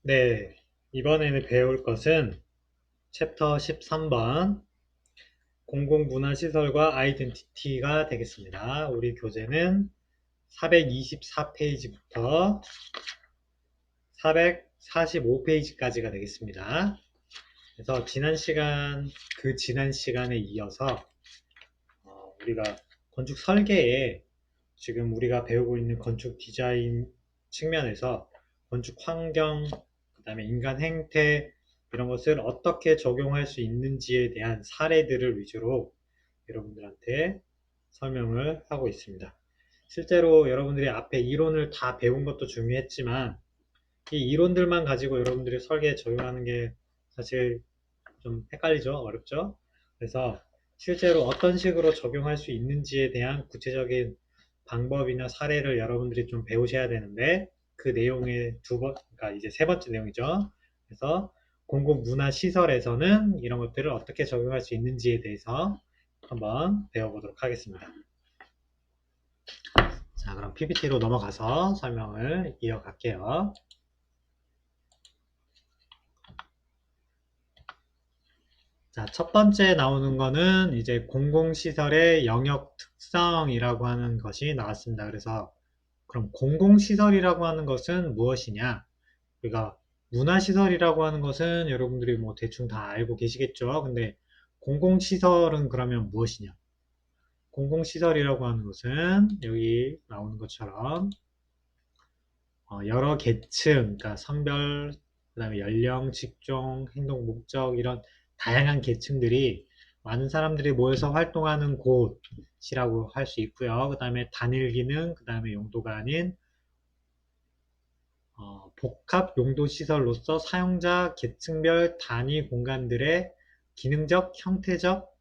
네, 이번에는 배울 것은 챕터 13번 공공문화시설과 아이덴티티가 되겠습니다. 우리 교재는 424페이지부터 445페이지까지가 되겠습니다. 그래서 지난 시간에 이어서 우리가 건축 설계에 지금 우리가 배우고 있는 건축 디자인 측면에서 건축 환경, 그 다음에 인간 행태, 이런 것을 어떻게 적용할 수 있는지에 대한 사례들을 위주로 여러분들한테 설명을 하고 있습니다. 실제로 여러분들이 앞에 이론을 다 배운 것도 중요했지만 이 이론들만 가지고 여러분들이 설계에 적용하는 게 사실 좀 헷갈리죠? 어렵죠? 그래서 실제로 어떤 식으로 적용할 수 있는지에 대한 구체적인 방법이나 사례를 여러분들이 좀 배우셔야 되는데 그 내용의 그러니까 이제 세 번째 내용이죠. 그래서 공공문화시설에서는 이런 것들을 어떻게 적용할 수 있는지에 대해서 한번 배워보도록 하겠습니다. 자, 그럼 PPT로 넘어가서 설명을 이어갈게요. 자, 첫 번째 나오는 거는 이제 공공시설의 영역 특성이라고 하는 것이 나왔습니다. 그래서 그럼 공공시설이라고 하는 것은 무엇이냐? 우리가 문화시설이라고 하는 것은 여러분들이 뭐 대충 다 알고 계시겠죠? 근데 공공시설은 그러면 무엇이냐? 공공시설이라고 하는 것은 여기 나오는 것처럼 여러 계층, 그러니까 성별, 그 다음에 연령, 직종, 행동, 목적 이런 다양한 계층들이 많은 사람들이 모여서 활동하는 곳이라고 할 수 있고요. 그 다음에 단일 기능, 그 다음에 용도가 아닌 복합 용도 시설로서 사용자 계층별 단위 공간들의 기능적, 형태적,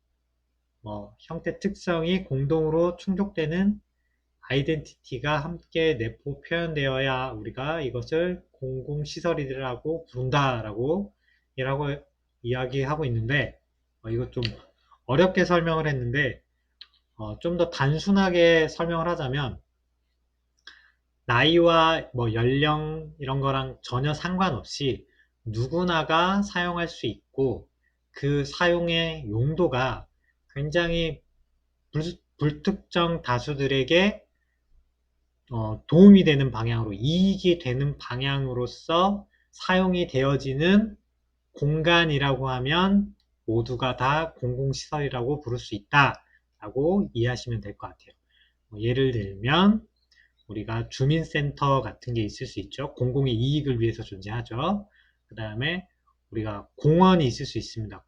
형태 특성이 공동으로 충족되는 아이덴티티가 함께 내포 표현되어야 우리가 이것을 공공시설이라고 부른다라고 이야기하고 있는데 이거 좀 어렵게 설명을 했는데 좀 더 단순하게 설명을 하자면 나이와 뭐 연령 이런 거랑 전혀 상관없이 누구나가 사용할 수 있고 그 사용의 용도가 굉장히 불특정 다수들에게 도움이 되는 방향으로, 이익이 되는 방향으로서 사용이 되어지는 공간이라고 하면 모두가 다 공공시설이라고 부를 수 있다라고 이해하시면 될 것 같아요. 예를 들면 우리가 주민센터 같은 게 있을 수 있죠. 공공의 이익을 위해서 존재하죠. 그 다음에 우리가 공원이 있을 수 있습니다.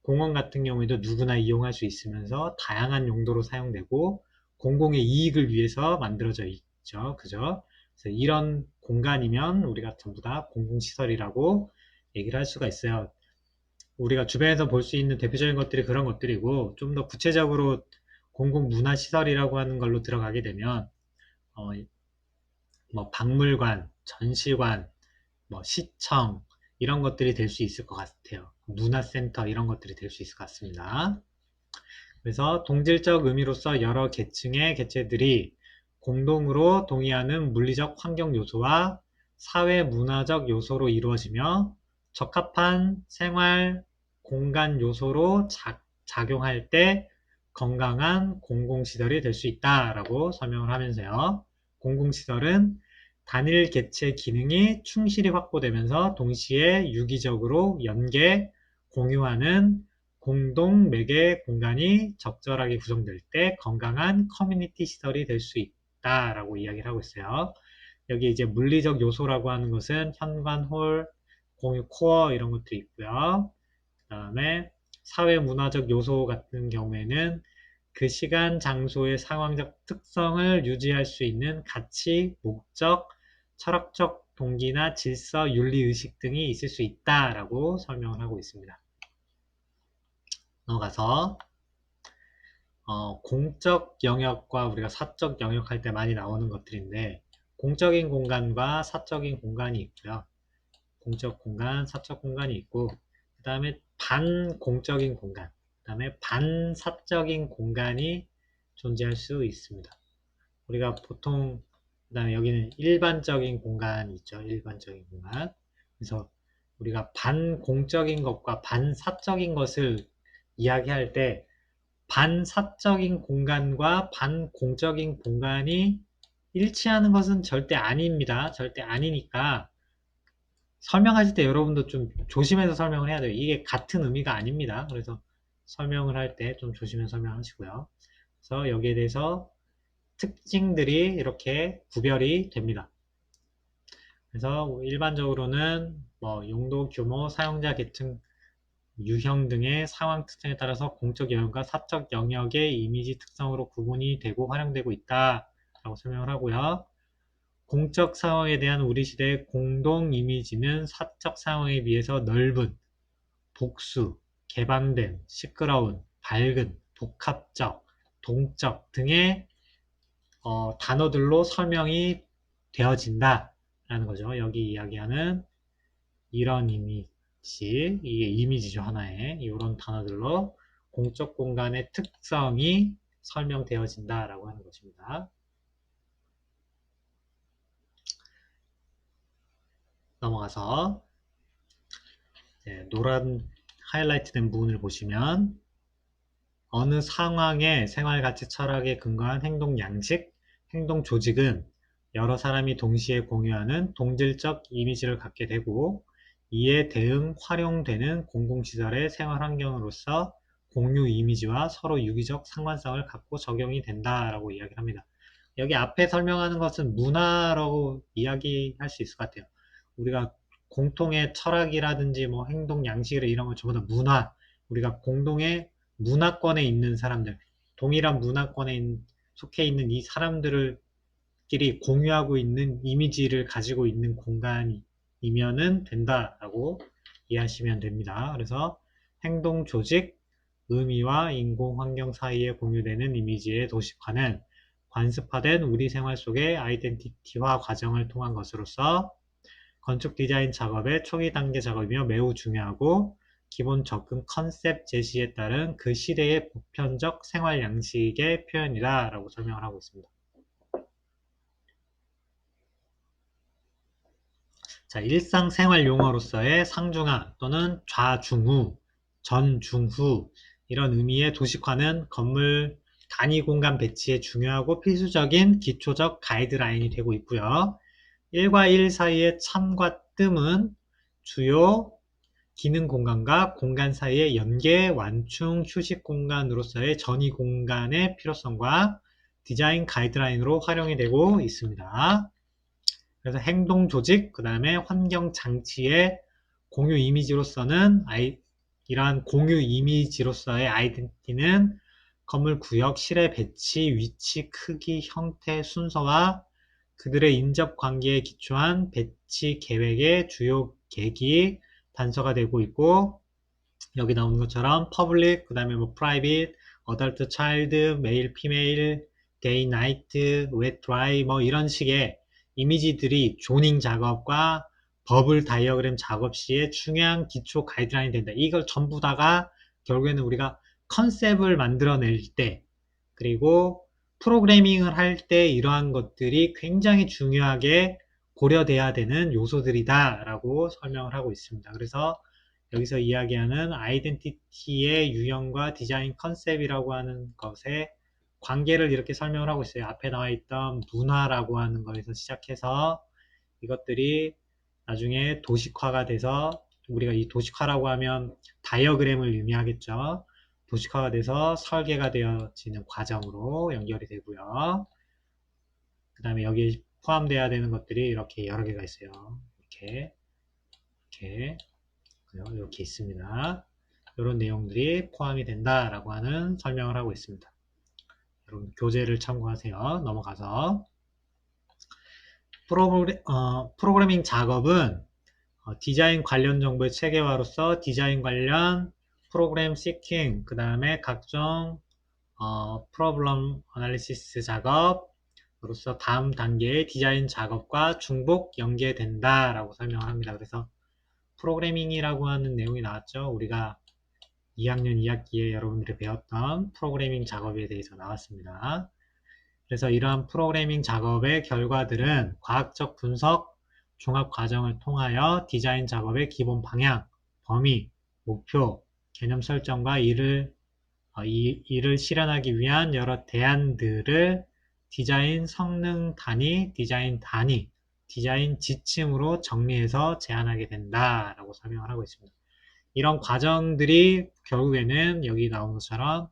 공원 같은 경우에도 누구나 이용할 수 있으면서 다양한 용도로 사용되고 공공의 이익을 위해서 만들어져 있죠. 그죠? 그래서 이런 공간이면 우리가 전부 다 공공시설이라고 얘기를 할 수가 있어요. 우리가 주변에서 볼 수 있는 대표적인 것들이 그런 것들이고 좀 더 구체적으로 공공문화시설이라고 하는 걸로 들어가게 되면 어, 뭐 박물관, 전시관, 뭐 시청 이런 것들이 될 수 있을 것 같아요. 문화센터 이런 것들이 될 수 있을 것 같습니다. 그래서 동질적 의미로서 여러 계층의 개체들이 공동으로 동의하는 물리적 환경 요소와 사회 문화적 요소로 이루어지며 적합한 생활 공간 요소로 작용할 때 건강한 공공시설이 될 수 있다라고 설명을 하면서요. 공공시설은 단일 개체 기능이 충실히 확보되면서 동시에 유기적으로 연계, 공유하는 공동 매개 공간이 적절하게 구성될 때 건강한 커뮤니티 시설이 될 수 있다라고 이야기를 하고 있어요. 여기 이제 물리적 요소라고 하는 것은 현관, 홀, 공유 코어 이런 것들이 있고요. 그 다음에 사회 문화적 요소 같은 경우에는 그 시간, 장소의 상황적 특성을 유지할 수 있는 가치, 목적, 철학적 동기나 질서, 윤리의식 등이 있을 수 있다라고 설명을 하고 있습니다. 넘어가서 공적 영역과 우리가 사적 영역 할 때 많이 나오는 것들인데 공적인 공간과 사적인 공간이 있고요. 공적 공간, 사적 공간이 있고 그 다음에 반공적인 공간, 그 다음에 반사적인 공간이 존재할 수 있습니다. 우리가 보통 그 다음에 여기는 일반적인 공간이 있죠. 일반적인 공간. 그래서 우리가 반공적인 것과 반사적인 것을 이야기할 때 반사적인 공간과 반공적인 공간이 일치하는 것은 절대 아닙니다. 절대 아니니까 설명하실 때 여러분도 좀 조심해서 설명을 해야 돼요. 이게 같은 의미가 아닙니다. 그래서 설명을 할 때 좀 조심해서 설명하시고요. 그래서 여기에 대해서 특징들이 이렇게 구별이 됩니다. 그래서 일반적으로는 뭐 용도, 규모, 사용자 계층, 유형 등의 상황 특성에 따라서 공적 영역과 사적 영역의 이미지 특성으로 구분이 되고 활용되고 있다 라고 설명을 하고요. 공적 상황에 대한 우리 시대의 공동 이미지는 사적 상황에 비해서 넓은, 복수, 개방된, 시끄러운, 밝은, 복합적, 동적 등의 단어들로 설명이 되어진다 라는 거죠. 여기 이야기하는 이런 이미지, 이게 이미지죠. 하나의 이런 단어들로 공적 공간의 특성이 설명되어진다 라고 하는 것입니다. 넘어가서 노란 하이라이트 된 부분을 보시면 어느 상황의 생활가치 철학에 근거한 행동 양식, 행동 조직은 여러 사람이 동시에 공유하는 동질적 이미지를 갖게 되고 이에 대응 활용되는 공공시설의 생활환경으로서 공유 이미지와 서로 유기적 상관성을 갖고 적용이 된다라고 이야기를 합니다. 여기 앞에 설명하는 것은 문화라고 이야기할 수 있을 것 같아요. 우리가 공통의 철학이라든지 뭐 행동 양식 이런 걸 전부 다 문화, 우리가 공동의 문화권에 있는 사람들, 동일한 문화권에 속해 있는 이 사람들끼리 공유하고 있는 이미지를 가지고 있는 공간이면은 된다라고 이해하시면 됩니다. 그래서 행동 조직, 의미와 인공환경 사이에 공유되는 이미지의 도식화는 관습화된 우리 생활 속의 아이덴티티화 과정을 통한 것으로서 건축 디자인 작업의 초기 단계 작업이며 매우 중요하고 기본 접근 컨셉 제시에 따른 그 시대의 보편적 생활 양식의 표현이다 라고 설명을 하고 있습니다. 자, 일상생활 용어로서의 상중하 또는 좌중후, 전중후 이런 의미의 도식화는 건물 단위 공간 배치에 중요하고 필수적인 기초적 가이드라인이 되고 있고요. 1과 1 사이의 참과 뜸은 주요 기능 공간과 공간 사이의 연계, 완충, 휴식 공간으로서의 전위 공간의 필요성과 디자인 가이드라인으로 활용이 되고 있습니다. 그래서 행동 조직, 그 다음에 환경 장치의 공유 이미지로서는 이러한 공유 이미지로서의 아이덴티티는 건물 구역, 실의 배치, 위치, 크기, 형태, 순서와 그들의 인접 관계에 기초한 배치 계획의 주요 계기, 단서가 되고 있고 여기 나오는 것처럼 퍼블릭, 그 다음에 뭐 프라이빗, 어덜트, 차일드, 메일, 피메일, 데이, 나이트, 웨트, 드라이 뭐 이런 식의 이미지들이 조닝 작업과 버블 다이어그램 작업 시에 중요한 기초 가이드라인이 된다. 이걸 전부 다가 결국에는 우리가 컨셉을 만들어낼 때 그리고 프로그래밍을 할 때 이러한 것들이 굉장히 중요하게 고려돼야 되는 요소들이다 라고 설명을 하고 있습니다. 그래서 여기서 이야기하는 아이덴티티의 유형과 디자인 컨셉이라고 하는 것의 관계를 이렇게 설명을 하고 있어요. 앞에 나와 있던 문화라고 하는 것에서 시작해서 이것들이 나중에 도식화가 돼서 우리가 이 도식화라고 하면 다이어그램을 의미하겠죠. 도식화가 돼서 설계가 되어지는 과정으로 연결이 되고요. 그 다음에 여기에 포함되어야 되는 것들이 이렇게 여러 개가 있어요. 이렇게 있습니다. 이런 내용들이 포함이 된다라고 하는 설명을 하고 있습니다. 여러분 교재를 참고하세요. 넘어가서 프로그래밍 작업은 디자인 관련 정보의 체계화로서 디자인 관련 프로그램 시킹, 그 다음에 각종 프로블럼 어널리시스 작업으로서 다음 단계의 디자인 작업과 중복 연계된다 라고 설명을 합니다. 그래서 프로그래밍이라고 하는 내용이 나왔죠. 우리가 2학년 2학기에 여러분들이 배웠던 프로그래밍 작업에 대해서 나왔습니다. 그래서 이러한 프로그래밍 작업의 결과들은 과학적 분석, 종합과정을 통하여 디자인 작업의 기본 방향, 범위, 목표, 개념 설정과 이를 실현하기 위한 여러 대안들을 디자인 성능 단위, 디자인 단위, 디자인 지침으로 정리해서 제안하게 된다라고 설명을 하고 있습니다. 이런 과정들이 결국에는 여기 나온 것처럼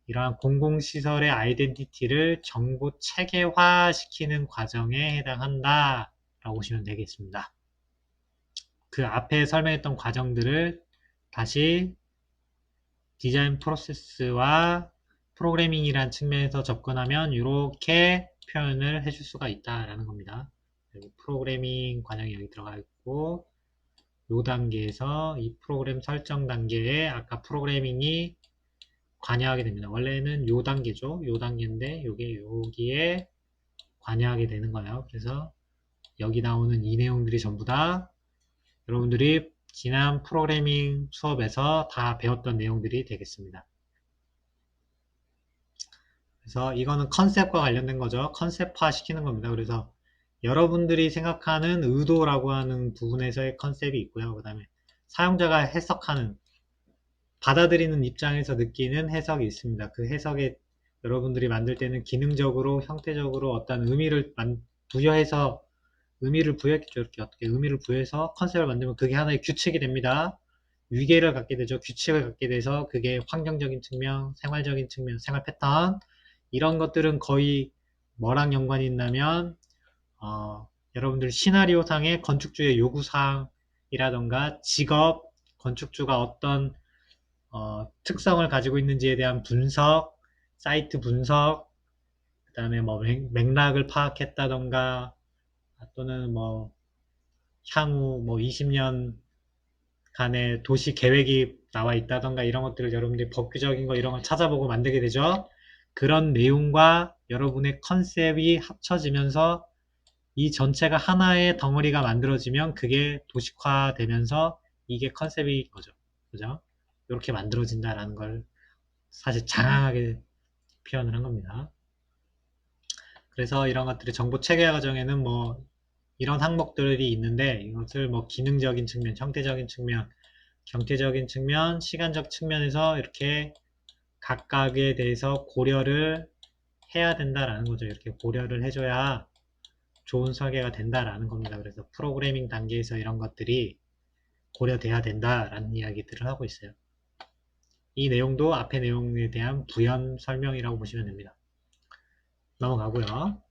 이러한 공공시설의 아이덴티티를 정보 체계화시키는 과정에 해당한다라고 보시면 되겠습니다. 그 앞에 설명했던 과정들을 다시 디자인 프로세스와 프로그래밍이란 측면에서 접근하면 이렇게 표현을 해줄 수가 있다라는 겁니다. 여기 프로그래밍 과정이 여기 들어가 있고 이 단계에서 이 프로그램 설정 단계에 아까 프로그래밍이 관여하게 됩니다. 원래는 요 단계죠. 요 단계인데 요게 여기에 관여하게 되는 거예요. 그래서 여기 나오는 이 내용들이 전부 다 여러분들이 지난 프로그래밍 수업에서 다 배웠던 내용들이 되겠습니다. 그래서 이거는 컨셉과 관련된 거죠. 컨셉화 시키는 겁니다. 그래서 여러분들이 생각하는 의도라고 하는 부분에서의 컨셉이 있고요. 그 다음에 사용자가 해석하는, 받아들이는 입장에서 느끼는 해석이 있습니다. 그 해석에 여러분들이 만들 때는 기능적으로, 형태적으로 어떤 의미를 부여해서, 의미를 부여했겠죠. 이렇게 어떻게 의미를 부여해서 컨셉을 만들면 그게 하나의 규칙이 됩니다. 위계를 갖게 되죠. 규칙을 갖게 돼서 그게 환경적인 측면, 생활적인 측면, 생활 패턴, 이런 것들은 거의 뭐랑 연관이 있냐면 여러분들 시나리오상의 건축주의 요구사항이라던가 직업, 건축주가 어떤 특성을 가지고 있는지에 대한 분석, 사이트 분석, 그 다음에 뭐 맥락을 파악했다던가 또는 뭐 향후 뭐 20년 간의 도시 계획이 나와 있다던가 이런 것들을 여러분들이 법규적인 거 이런 걸 찾아보고 만들게 되죠. 그런 내용과 여러분의 컨셉이 합쳐지면서 이 전체가 하나의 덩어리가 만들어지면 그게 도식화되면서 이게 컨셉인 거죠. 그죠? 이렇게 만들어진다라는 걸 사실 장황하게 표현을 한 겁니다. 그래서 이런 것들이 정보 체계화 과정에는 뭐 이런 항목들이 있는데 이것을 뭐 기능적인 측면, 형태적인 측면, 경제적인 측면, 시간적 측면에서 이렇게 각각에 대해서 고려를 해야 된다라는 거죠. 이렇게 고려를 해줘야 좋은 설계가 된다라는 겁니다. 그래서 프로그래밍 단계에서 이런 것들이 고려돼야 된다라는 이야기들을 하고 있어요. 이 내용도 앞의 내용에 대한 부연 설명이라고 보시면 됩니다. 넘어가고요.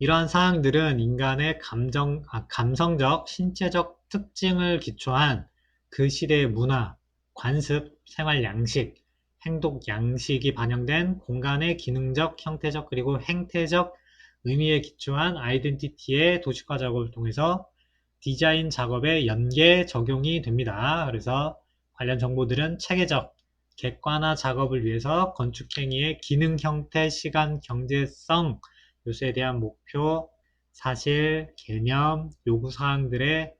이러한 사항들은 인간의 감성적, 신체적 특징을 기초한 그 시대의 문화, 관습, 생활 양식, 행동 양식이 반영된 공간의 기능적, 형태적, 그리고 행태적 의미에 기초한 아이덴티티의 도식화 작업을 통해서 디자인 작업에 연계 적용이 됩니다. 그래서 관련 정보들은 체계적, 객관화 작업을 위해서 건축행위의 기능, 형태, 시간, 경제성 요소에 대한 목표, 사실, 개념, 요구사항들로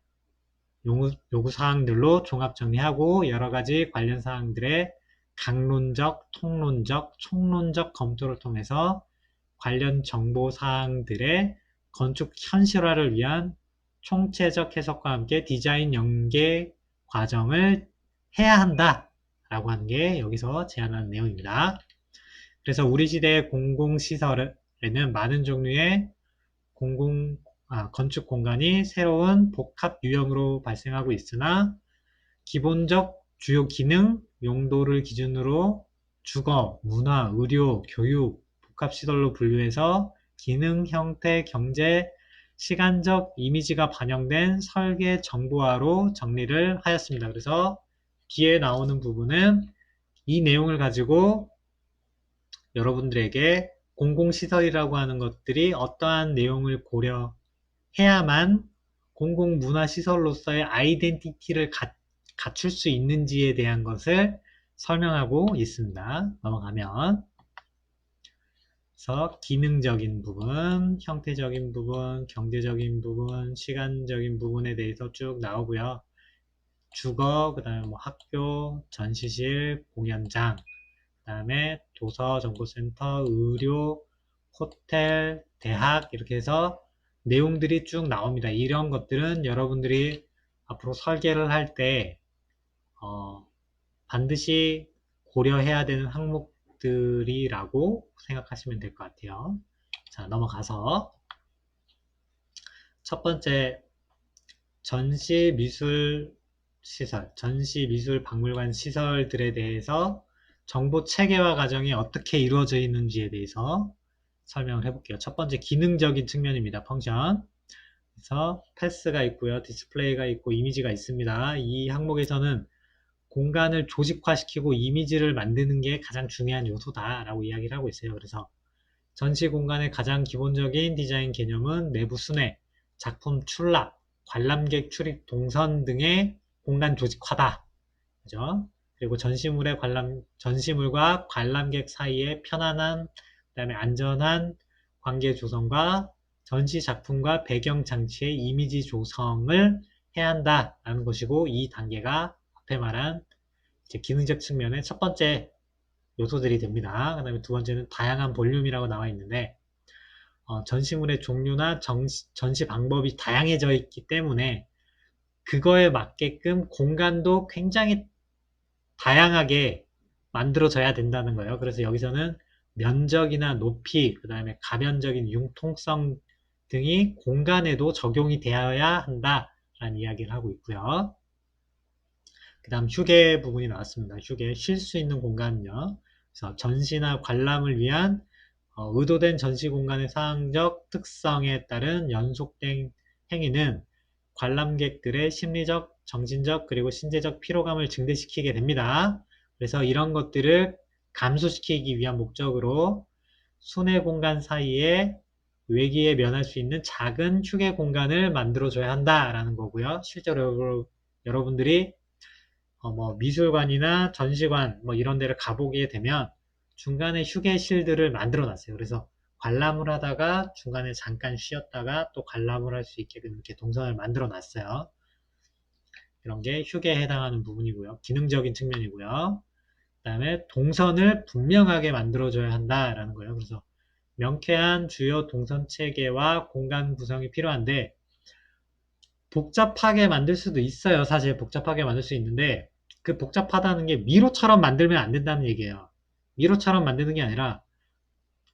종합 정리하고 여러가지 관련 사항들의 강론적, 통론적, 총론적 검토를 통해서 관련 정보사항들의 건축 현실화를 위한 총체적 해석과 함께 디자인 연계 과정을 해야 한다 라고 하는 게 여기서 제안하는 내용입니다. 그래서 우리 시대의 공공시설에는 많은 종류의 건축 공간이 새로운 복합 유형으로 발생하고 있으나 기본적 주요 기능, 용도를 기준으로 주거, 문화, 의료, 교육, 복합시설로 분류해서 기능, 형태, 경제, 시간적 이미지가 반영된 설계 정보화로 정리를 하였습니다. 그래서 뒤에 나오는 부분은 이 내용을 가지고 여러분들에게 공공시설이라고 하는 것들이 어떠한 내용을 고려해야만 공공문화시설로서의 아이덴티티를 갖출 수 있는지에 대한 것을 설명하고 있습니다. 넘어가면 그래서 기능적인 부분, 형태적인 부분, 경제적인 부분, 시간적인 부분에 대해서 쭉 나오고요. 주거, 그 다음에 뭐 학교, 전시실, 공연장, 그 다음에 도서, 정보센터, 의료, 호텔, 대학 이렇게 해서 내용들이 쭉 나옵니다. 이런 것들은 여러분들이 앞으로 설계를 할 때 반드시 고려해야 되는 항목들이라고 생각하시면 될 것 같아요. 자, 넘어가서 첫 번째, 전시 미술 박물관 시설들에 대해서 정보 체계화 과정이 어떻게 이루어져 있는지에 대해서 설명을 해볼게요. 첫 번째, 기능적인 측면입니다. 펑션. 그래서 패스가 있고요. 디스플레이가 있고 이미지가 있습니다. 이 항목에서는 공간을 조직화시키고 이미지를 만드는 게 가장 중요한 요소다라고 이야기를 하고 있어요. 그래서 전시 공간의 가장 기본적인 디자인 개념은 내부 순회, 작품 출납, 관람객 출입 동선 등의 공간 조직화다. 그죠? 그리고 전시물과 관람객 사이의 편안한, 그다음에 안전한 관계 조성과 전시 작품과 배경 장치의 이미지 조성을 해야 한다라는 것이고, 이 단계가 앞에 말한 이제 기능적 측면의 첫 번째 요소들이 됩니다. 그 다음에 두 번째는 다양한 볼륨이라고 나와 있는데, 전시물의 종류나 전시 방법이 다양해져 있기 때문에 그거에 맞게끔 공간도 굉장히 다양하게 만들어져야 된다는 거예요. 그래서 여기서는 면적이나 높이, 그 다음에 가변적인 융통성 등이 공간에도 적용이 되어야 한다라는 이야기를 하고 있고요. 그 다음 휴게 부분이 나왔습니다. 휴게, 쉴 수 있는 공간은요. 그래서 전시나 관람을 위한 의도된 전시 공간의 사항적 특성에 따른 연속된 행위는 관람객들의 심리적, 정신적, 그리고 신체적 피로감을 증대시키게 됩니다. 그래서 이런 것들을 감소시키기 위한 목적으로 순회 공간 사이에 외기에 면할 수 있는 작은 휴게 공간을 만들어줘야 한다라는 거고요. 실제로 여러분들이 뭐 미술관이나 전시관 뭐 이런 데를 가보게 되면 중간에 휴게실들을 만들어 놨어요. 그래서 관람을 하다가 중간에 잠깐 쉬었다가 또 관람을 할 수 있게끔 이렇게 동선을 만들어 놨어요. 이런 게 휴게에 해당하는 부분이고요. 기능적인 측면이고요. 그 다음에 동선을 분명하게 만들어줘야 한다라는 거예요. 그래서 명쾌한 주요 동선 체계와 공간 구성이 필요한데 복잡하게 만들 수도 있어요. 사실 복잡하게 만들 수 있는데 그 복잡하다는 게 미로처럼 만들면 안 된다는 얘기예요. 미로처럼 만드는 게 아니라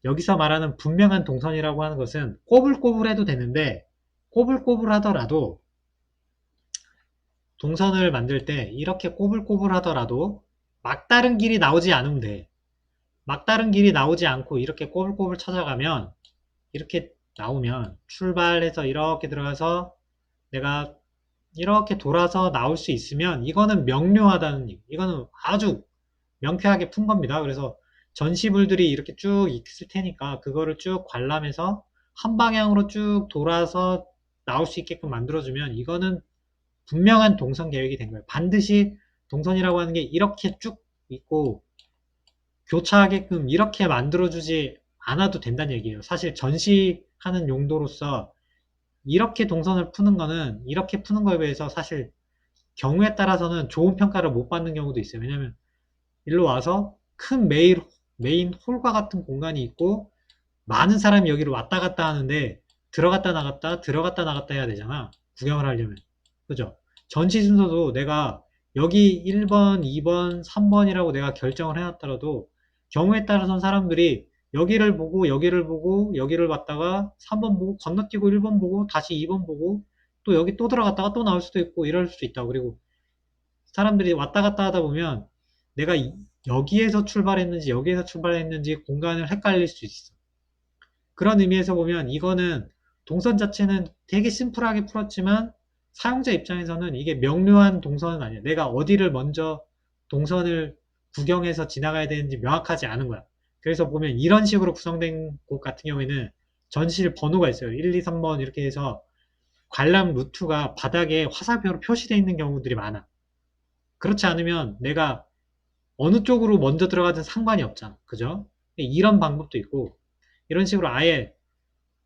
여기서 말하는 분명한 동선이라고 하는 것은 꼬불꼬불해도 되는데 꼬불꼬불하더라도 동선을 만들 때 이렇게 꼬불꼬불하더라도 막다른 길이 나오지 않으면 돼. 막다른 길이 나오지 않고 이렇게 꼬불꼬불 찾아가면 이렇게 나오면 출발해서 이렇게 들어가서 내가 이렇게 돌아서 나올 수 있으면 이거는 명료하다는 얘기. 이거는 아주 명쾌하게 푼 겁니다. 그래서 전시물들이 이렇게 쭉 있을 테니까 그거를 쭉 관람해서 한 방향으로 쭉 돌아서 나올 수 있게끔 만들어주면 이거는 분명한 동선 계획이 된 거예요. 반드시 동선이라고 하는 게 이렇게 쭉 있고 교차하게끔 이렇게 만들어주지 않아도 된다는 얘기예요. 사실 전시하는 용도로서 이렇게 동선을 푸는 거는 이렇게 푸는 거에 비해서 사실 경우에 따라서는 좋은 평가를 못 받는 경우도 있어요. 왜냐면 일로 와서 큰 메인 홀과 같은 공간이 있고 많은 사람이 여기로 왔다 갔다 하는데 들어갔다 나갔다 들어갔다 나갔다 해야 되잖아. 구경을 하려면. 그죠? 전시 순서도 내가 여기 1번, 2번, 3번이라고 내가 결정을 해놨더라도 경우에 따라서는 사람들이 여기를 보고 여기를 보고 여기를 봤다가 3번 보고 건너뛰고 1번 보고 다시 2번 보고 또 여기 또 들어갔다가 또 나올 수도 있고 이럴 수도 있다. 그리고 사람들이 왔다 갔다 하다 보면 내가 여기에서 출발했는지 여기에서 출발했는지 공간을 헷갈릴 수 있어. 그런 의미에서 보면 이거는 동선 자체는 되게 심플하게 풀었지만 사용자 입장에서는 이게 명료한 동선은 아니야. 내가 어디를 먼저 동선을 구경해서 지나가야 되는지 명확하지 않은 거야. 그래서 보면 이런 식으로 구성된 곳 같은 경우에는 전실 번호가 있어요. 1, 2, 3번 이렇게 해서 관람 루트가 바닥에 화살표로 표시되어 있는 경우들이 많아. 그렇지 않으면 내가 어느 쪽으로 먼저 들어가든 상관이 없잖아. 그죠? 이런 방법도 있고 이런 식으로 아예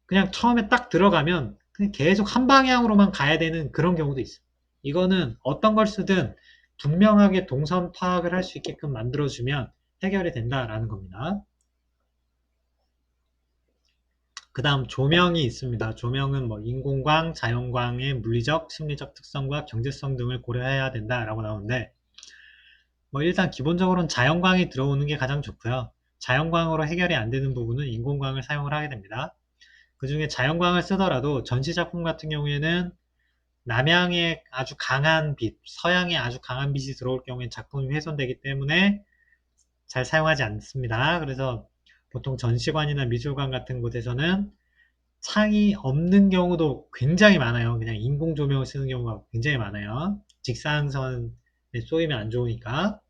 그냥 처음에 딱 들어가면 그냥 계속 한 방향으로만 가야 되는 그런 경우도 있어. 이거는 어떤 걸 쓰든 분명하게 동선 파악을 할 수 있게끔 만들어주면 해결이 된다라는 겁니다. 그 다음 조명이 있습니다. 조명은 뭐 인공광, 자연광의 물리적, 심리적 특성과 경제성 등을 고려해야 된다라고 나오는데, 뭐 일단 기본적으로는 자연광이 들어오는 게 가장 좋고요. 자연광으로 해결이 안 되는 부분은 인공광을 사용을 하게 됩니다. 그 중에 자연광을 쓰더라도 전시작품 같은 경우에는 남향의 아주 강한 빛, 서양의 아주 강한 빛이 들어올 경우에 작품이 훼손되기 때문에 잘 사용하지 않습니다. 그래서 보통 전시관이나 미술관 같은 곳에서는 창이 없는 경우도 굉장히 많아요. 그냥 인공 조명을 쓰는 경우가 굉장히 많아요. 직사광선에 쏘이면 안 좋으니까.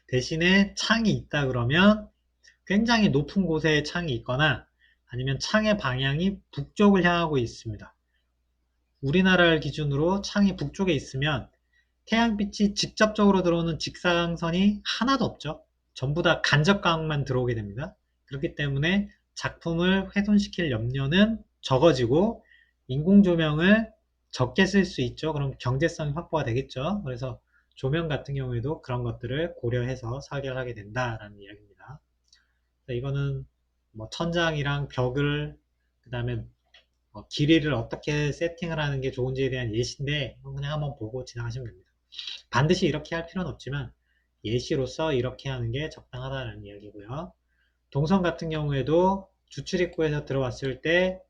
대신에 창이 있다 그러면 굉장히 높은 곳에 창이 있거나 아니면 창의 방향이 북쪽을 향하고 있습니다. 우리나라를 기준으로 창이 북쪽에 있으면 태양빛이 직접적으로 들어오는 직사광선이 하나도 없죠. 전부 다 간접광만 들어오게 됩니다. 그렇기 때문에 작품을 훼손시킬 염려는 적어지고 인공조명을 적게 쓸 수 있죠. 그럼 경제성이 확보가 되겠죠. 그래서 조명 같은 경우에도 그런 것들을 고려해서 설계를 하게 된다라는 이야기입니다. 이거는 뭐 천장이랑 벽을 그 다음에 길이를 어떻게 세팅을 하는 게 좋은지에 대한 예시인데 그냥 한번 보고 지나가시면 됩니다. 반드시 이렇게 할 필요는 없지만 예시로서 이렇게 하는 게 적당하다는 이야기고요. 동선 같은 경우에도 주출입구에서 들어왔을 때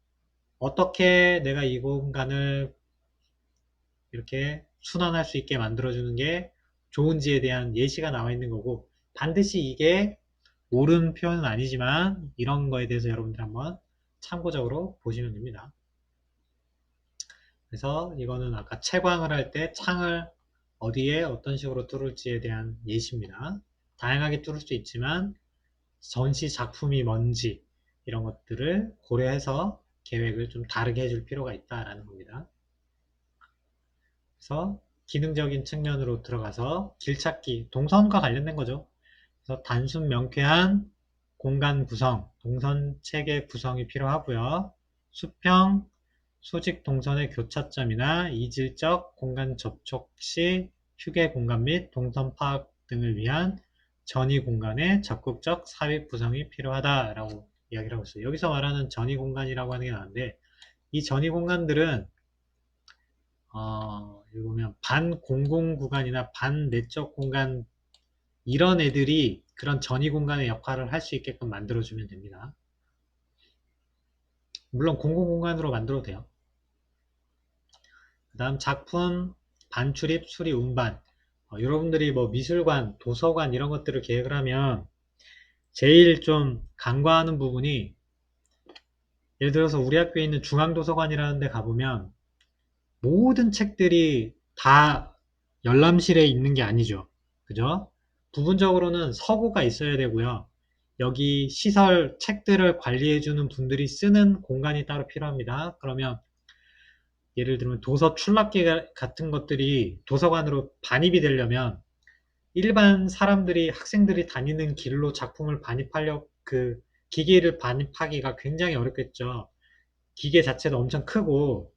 어떻게 내가 이 공간을 이렇게 순환할 수 있게 만들어주는 게 좋은지에 대한 예시가 나와 있는 거고, 반드시 이게 옳은 표현은 아니지만 이런 거에 대해서 여러분들 한번 참고적으로 보시면 됩니다. 그래서 이거는 아까 채광을 할 때 창을 어디에 어떤 식으로 뚫을지에 대한 예시입니다. 다양하게 뚫을 수 있지만 전시 작품이 뭔지 이런 것들을 고려해서 계획을 좀 다르게 해줄 필요가 있다라는 겁니다. 그래서 기능적인 측면으로 들어가서 길찾기, 동선과 관련된 거죠. 그래서 단순 명쾌한 공간 구성, 동선 체계 구성이 필요하고요. 수평, 수직 동선의 교차점이나 이질적 공간 접촉 시 휴게 공간 및 동선 파악 등을 위한 전이 공간의 적극적 삽입 구성이 필요하다라고 이야기를 하고 있어요. 여기서 말하는 전이 공간이라고 하는 게 나는데 이 전이 공간들은 여기 보면 반공공 구간이나 반내적 공간 이런 애들이 그런 전이 공간의 역할을 할 수 있게끔 만들어주면 됩니다. 물론 공공 공간으로 만들어도 돼요. 그 다음 작품 반출입 수리 운반 여러분들이 뭐 미술관, 도서관 이런 것들을 계획을 하면 제일 좀 간과하는 부분이 예를 들어서 우리 학교에 있는 중앙도서관이라는 데 가보면 모든 책들이 다 열람실에 있는 게 아니죠. 그죠? 부분적으로는 서고가 있어야 되고요. 여기 시설, 책들을 관리해주는 분들이 쓰는 공간이 따로 필요합니다. 그러면 예를 들면 도서 출납기 같은 것들이 도서관으로 반입이 되려면 일반 사람들이, 학생들이 다니는 길로 작품을 반입하려, 기계를 반입하기가 굉장히 어렵겠죠. 기계 자체도 엄청 크고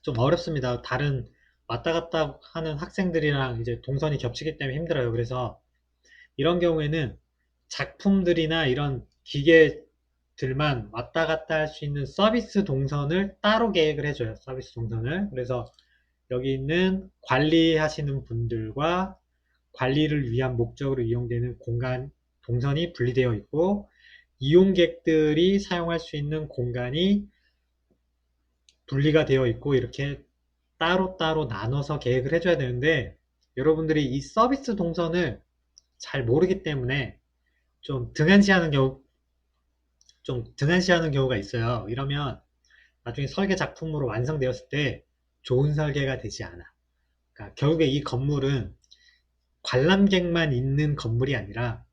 좀 어렵습니다. 다른 왔다 갔다 하는 학생들이랑 이제 동선이 겹치기 때문에 힘들어요. 그래서 이런 경우에는 작품들이나 이런 기계들만 왔다 갔다 할 수 있는 서비스 동선을 따로 계획을 해줘요. 서비스 동선을. 그래서 여기 있는 관리하시는 분들과 관리를 위한 목적으로 이용되는 공간, 동선이 분리되어 있고 이용객들이 사용할 수 있는 공간이 분리가 되어 있고 이렇게 따로따로 나눠서 계획을 해줘야 되는데 여러분들이 이 서비스 동선을 잘 모르기 때문에 좀 등한시하는 경우가 있어요. 이러면 나중에 설계 작품으로 완성되었을 때 좋은 설계가 되지 않아. 그러니까 결국에 이 건물은 관람객만 있는 건물이 아니라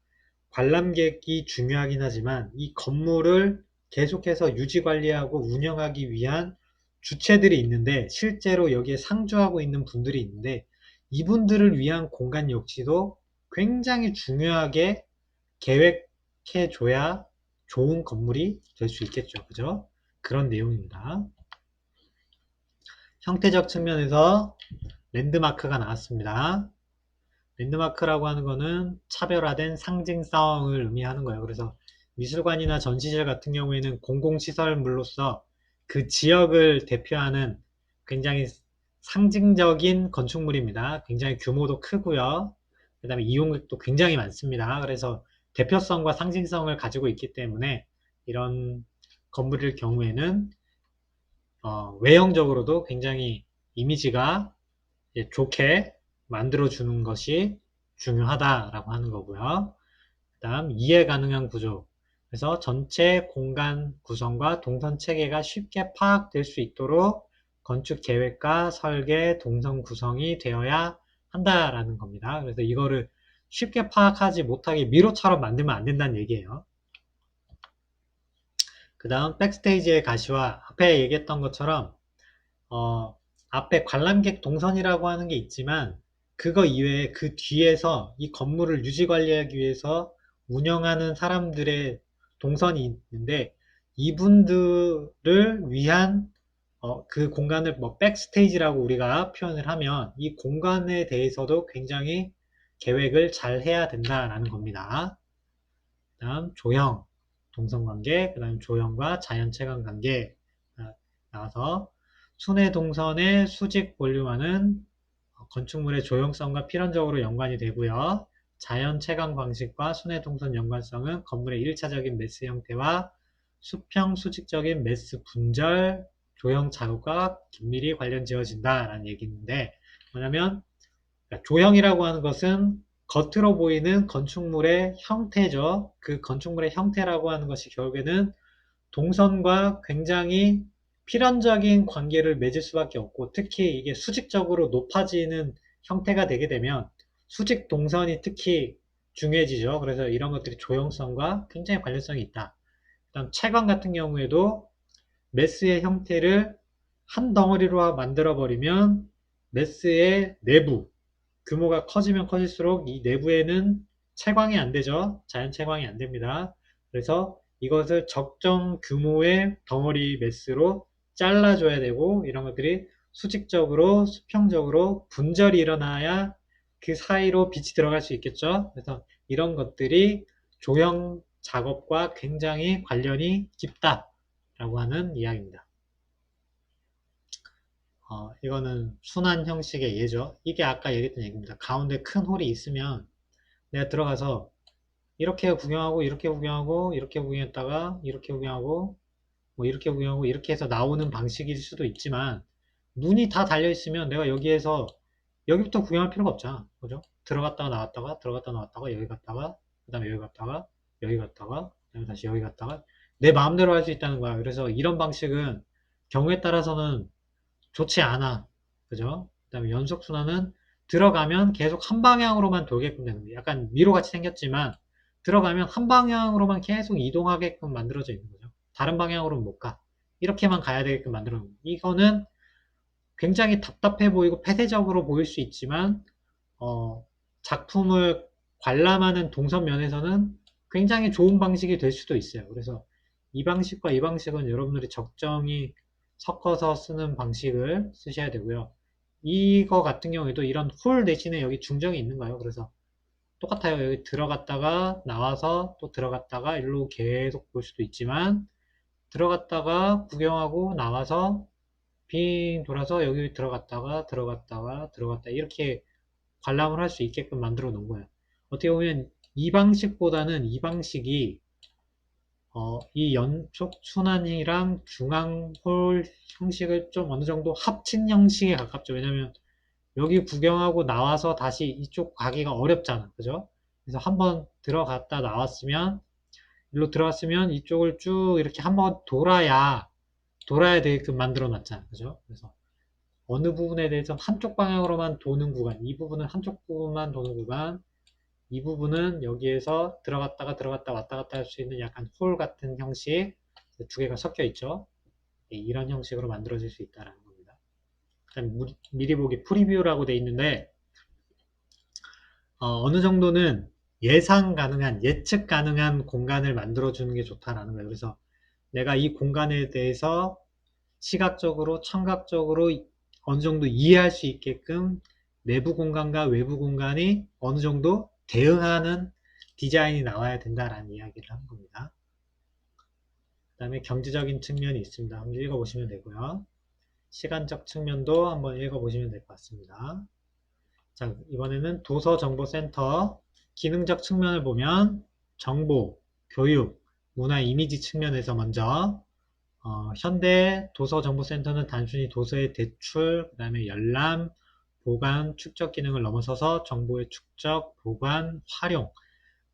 관람객이 중요하긴 하지만 이 건물을 계속해서 유지 관리하고 운영하기 위한 주체들이 있는데 실제로 여기에 상주하고 있는 분들이 있는데 이분들을 위한 공간 역시도 굉장히 중요하게 계획해 줘야 좋은 건물이 될 수 있겠죠. 그죠? 그런 내용입니다. 형태적 측면에서 랜드마크가 나왔습니다. 랜드마크라고 하는 거는 차별화된 상징성을 의미하는 거예요. 그래서 미술관이나 전시실 같은 경우에는 공공시설물로서 그 지역을 대표하는 굉장히 상징적인 건축물입니다. 굉장히 규모도 크고요. 그 다음에 이용객도 굉장히 많습니다. 그래서 대표성과 상징성을 가지고 있기 때문에 이런 건물일 경우에는 외형적으로도 굉장히 이미지가 좋게 만들어주는 것이 중요하다라고 하는 거고요. 그 다음 이해 가능한 구조. 그래서 전체 공간 구성과 동선 체계가 쉽게 파악될 수 있도록 건축 계획과 설계, 동선 구성이 되어야 한다라는 겁니다. 그래서 이거를 쉽게 파악하지 못하게 미로처럼 만들면 안 된다는 얘기예요. 그 다음 백스테이지의 가시화. 앞에 얘기했던 것처럼 앞에 관람객 동선이라고 하는 게 있지만 그거 이외에 그 뒤에서 이 건물을 유지 관리하기 위해서 운영하는 사람들의 동선이 있는데 이분들을 위한 그 공간을 뭐 백스테이지라고 우리가 표현을 하면 이 공간에 대해서도 굉장히 계획을 잘 해야 된다라는 겁니다. 그 다음 조형, 동선관계, 그 다음 조형과 자연체감 관계 나와서 순회 동선의 수직 볼륨화는 건축물의 조형성과 필연적으로 연관이 되고요. 자연 채광 방식과 순회 동선 연관성은 건물의 1차적인 매스 형태와 수평 수직적인 매스 분절 조형 작업과 긴밀히 관련 지어진다라는 얘기인데 뭐냐면 조형이라고 하는 것은 겉으로 보이는 건축물의 형태죠. 그 건축물의 형태라고 하는 것이 결국에는 동선과 굉장히 필연적인 관계를 맺을 수밖에 없고 특히 이게 수직적으로 높아지는 형태가 되게 되면 수직 동선이 특히 중요해지죠. 그래서 이런 것들이 조형성과 굉장히 관련성이 있다. 그다음 채광 같은 경우에도 메스의 형태를 한 덩어리로 만들어 버리면 메스의 내부 규모가 커지면 커질수록 이 내부에는 채광이 안 되죠. 자연 채광이 안 됩니다. 그래서 이것을 적정 규모의 덩어리 메스로 잘라줘야 되고 이런 것들이 수직적으로 수평적으로 분절이 일어나야 그 사이로 빛이 들어갈 수 있겠죠. 그래서 이런 것들이 조형 작업과 굉장히 관련이 깊다라고 하는 이야기입니다. 이거는 순환 형식의 예죠. 이게 아까 얘기했던 얘기입니다. 가운데 큰 홀이 있으면 내가 들어가서 이렇게 구경하고 이렇게 구경하고 이렇게 구경했다가 이렇게 구경하고 뭐 이렇게 구경하고 이렇게 해서 나오는 방식일 수도 있지만 눈이 다 달려 있으면 내가 여기에서 여기부터 구경할 필요가 없잖아. 그죠? 들어갔다가 나왔다가 들어갔다가 나왔다가 여기 갔다가 그 다음에 여기 갔다가 여기 갔다가 그 다음에 다시 여기 갔다가 내 마음대로 할 수 있다는 거야. 그래서 이런 방식은 경우에 따라서는 좋지 않아. 그죠? 그 다음에 연속순환은 들어가면 계속 한 방향으로만 돌게끔 되는 거예요. 약간 미로같이 생겼지만 들어가면 한 방향으로만 계속 이동하게끔 만들어져 있는 거죠. 다른 방향으로는 못 가. 이렇게만 가야 되게끔 만들어 놓은 거예요. 이거는 굉장히 답답해 보이고 폐쇄적으로 보일 수 있지만 작품을 관람하는 동선 면에서는 굉장히 좋은 방식이 될 수도 있어요. 그래서 이 방식과 이 방식은 여러분들이 적정히 섞어서 쓰는 방식을 쓰셔야 되고요. 이거 같은 경우에도 이런 홀 대신에 여기 중정이 있는 거예요. 그래서 똑같아요. 여기 들어갔다가 나와서 또 들어갔다가 일로 계속 볼 수도 있지만 들어갔다가 구경하고 나와서 빙 돌아서 여기 들어갔다 이렇게 관람을 할 수 있게끔 만들어 놓은 거예요. 어떻게 보면 이 방식보다는 이 방식이 이 연속 순환이랑 중앙홀 형식을 좀 어느 정도 합친 형식에 가깝죠. 왜냐면 여기 구경하고 나와서 다시 이쪽 가기가 어렵잖아. 그죠? 그래서 한번 들어갔다 나왔으면 일로 들어갔으면 이쪽을 쭉 이렇게 한번 돌아야 되게끔 만들어 놨잖아. 그죠? 그래서 어느 부분에 대해서 한쪽 방향으로만 도는 구간, 이 부분은 한쪽 부분만 도는 구간, 이 부분은 여기에서 들어갔다 왔다 갔다 할 수 있는 약간 홀 같은 형식 두 개가 섞여 있죠. 이런 형식으로 만들어질 수 있다는 겁니다. 미리 보기 프리뷰라고 되어 있는데 어느 정도는 예상 가능한, 예측 가능한 공간을 만들어주는 게 좋다라는 거예요. 그래서 내가 이 공간에 대해서 시각적으로, 청각적으로 어느 정도 이해할 수 있게끔 내부 공간과 외부 공간이 어느 정도 대응하는 디자인이 나와야 된다라는 이야기를 한 겁니다. 다음에 경제적인 측면이 있습니다. 한번 읽어보시면 되고요. 시간적 측면도 한번 읽어보시면 될 것 같습니다. 자, 이번에는 도서정보센터 기능적 측면을 보면 정보, 교육, 문화 이미지 측면에서 먼저 현대 도서정보센터는 단순히 도서의 대출, 그 다음에 열람, 보관, 축적 기능을 넘어서서 정보의 축적, 보관, 활용,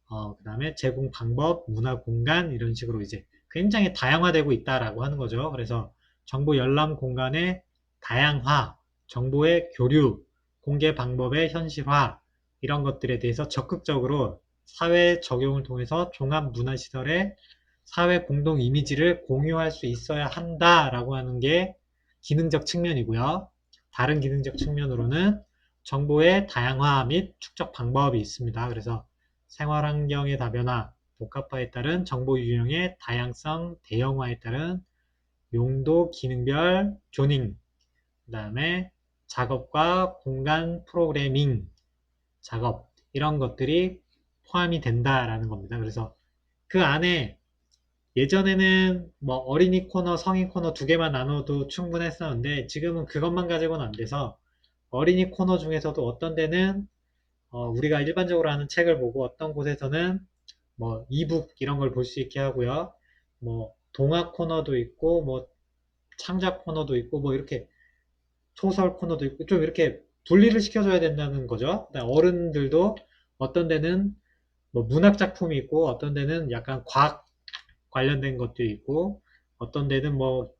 그 다음에 제공 방법, 문화 공간 이런 식으로 이제 굉장히 다양화되고 있다라고 하는 거죠. 그래서 정보 열람 공간의 다양화, 정보의 교류, 공개 방법의 현실화 이런 것들에 대해서 적극적으로 사회 적용을 통해서 종합 문화시설의 사회 공동 이미지를 공유할 수 있어야 한다라고 하는 게 기능적 측면이고요. 다른 기능적 측면으로는 정보의 다양화 및 축적 방법이 있습니다. 그래서 생활환경의 다변화, 복합화에 따른 정보 유형의 다양성, 대형화에 따른 용도 기능별 조닝, 그 다음에 작업과 공간 프로그래밍 작업 이런 것들이 포함이 된다라는 겁니다. 그래서 그 안에 예전에는 뭐 어린이 코너, 성인 코너 두 개만 나눠도 충분했었는데 지금은 그것만 가지고는 안 돼서 어린이 코너 중에서도 어떤 데는 우리가 일반적으로 하는 책을 보고 어떤 곳에서는 뭐 이북 이런 걸 볼 수 있게 하고요. 뭐 동화 코너도 있고 뭐 창작 코너도 있고 뭐 이렇게 소설 코너도 있고 좀 이렇게 분리를 시켜줘야 된다는 거죠. 어른들도 어떤 데는 뭐 문학 작품이 있고 어떤 데는 약간 과학 관련된 것도 있고 어떤 데는 뭐